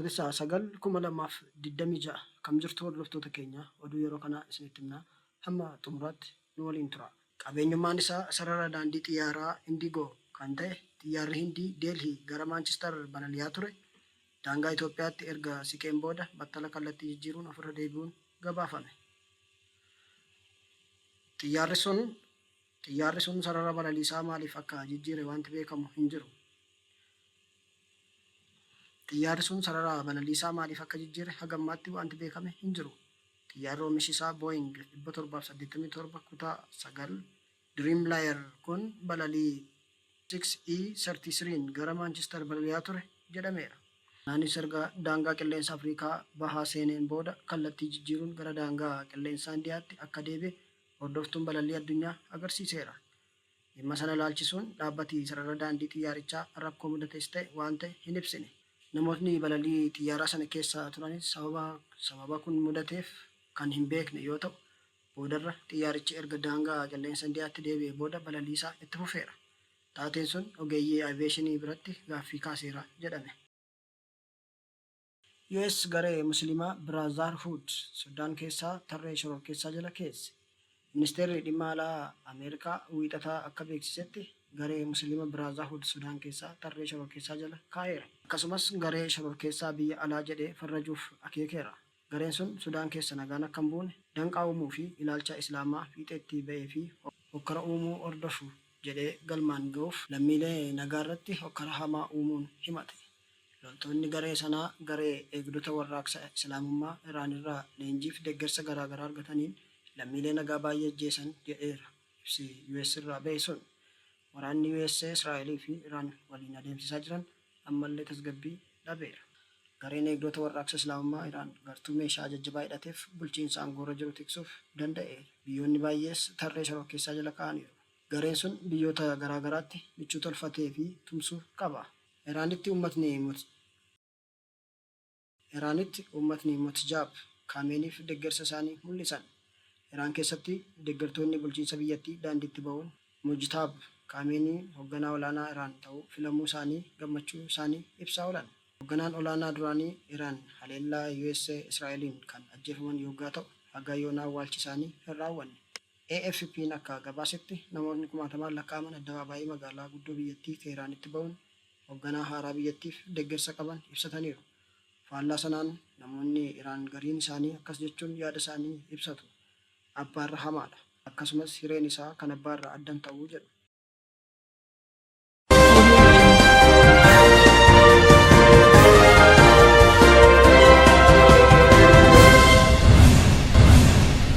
Bitootessa 9/2026 kam jirtu hordoftoota keenya oduu yeroo kana isinitti himna hamma xumuraatti nu waliin tura. Qabeenyummaan isaa sarara daandii xiyyaaraa Indigo kan ta'e xiyyaarri Hindii Deelhii gara Maanchister balali'aa ture daangaa Itoophiyaatti erga siqeen booda battala kallattii jijjiiruun ofirra deebi'uun gabaafame. Xiyyaarri sun sarara balaliisaa maaliif akka jijjiire wanti beekamu hin jiru. Xiyyaarri sun sarara balaliisaa maaliif akka jijjiire haga ammaatti wanti beekame hin jiru. Xiyyaarri oomishi isaa Boeing 787 kutaa 9 Dreamliner kun balalii 6E33 gara Maanchister balali'aa ture jedhameera. Naanis erga daangaa qilleensa Afrikaa bahaa seeneen booda kallattii jijjiiruun gara daangaa qilleensa Indiyaatti akka deebi'e hordoftuun balalii addunyaa agarsiiseera. Dhimma sana ilaalchisuun dhaabbati sarara daandii xiyyaarichaa rakkoo mudates ta'e waan ta'e hin ibsine. Namootni balalii xiyyaaraa sana keessa turanis sababa kun mudateef kan hin beekne yoo ta'u, boodarra xiyyaarichi erga daangaa qilleensa Indiyaatti deebi'ee booda balalii isaa itti fufeera. Taateen sun ogeeyyii aviyeeshinii biratti gaaffii kaaseera jedhame. US garee Musliimaa Biraazarhuud Sudaan keessaa tarree shororkeessaa jala keesse. Ministeerri dhimma alaa Ameerikaa wiixataa akka beeksisetti garee Musliima Biraazarhuud Sudaan keessaa tarree shororkeessaa jala kaa'eera. Akkasumas garee shororkeessaa biyya alaa jedhee farrajuuf akeekeera. Gareen sun Sudaan keessa nagaan akka hin buune danqaa uumuu fi ilaalcha Islaamaa fiixeetti ba'ee fi hokkara uumuu hordofu jedhee galmaan ga'uuf lammiilee nagaa irratti hokkara hamaa uumuun himate. Loltoonni garee sanaa garee eegdota warraaqsa Islaamummaa Iraan irraa leenjiif deeggarsa garaagaraa argataniin lammiilee nagaa baay'ee ajjeesan jedheera. Ibsi US irraa ba'e sun waraanni US Israa'elii fi Iraan waliin adeemsisaa jiran ammallee tasgabbii dhabeera. Gareen eegdota warraaqsa Islaamummaa Iraan gartuu meeshaa jajjabaa hidhateef bulchiinsa aangoorra jiru tiksuuf danda'e. Biyyoonni baay'ees tarree shororkeessaa jala kaa'aniiru. Gareen sun biyyoota garaagaraatti michuu tolfatee fi tumsuu qaba. Iraanitti uummatni Motjaab Kaameeniif deeggarsa isaanii mul'isan. Iraan keessatti deeggartoonni bulchiinsa biyyattii daandiitti ba'uun Mujtaab Kaameenii hoogganaa olaanaa Iraan ta'uu filamuu isaanii gammachuu isaanii ibsaa oolan. Hoogganaan olaanaa duraanii Iraan haleellaa US Israa'eliin kan ajjeefaman yoggaa ta'u haga yoonaa awwaalchi isaanii hin raawwanne. AFP'n akka gabaasetti namoonni 10,000 lakkaa'aman addabaabaayii magaalaa guddoo biyyattii Teeraanitti ba'uun hoogganaa haaraa biyyattiif deeggarsa qaban ibsataniiru. Faallaa sanaan namoonni Iraan gariin isaanii akkas jechuun yaada isaanii ibsatu. Abbaarra hamaadha. Akkasumas hireen isaa kan abbaarra addan ta'uu jedhu.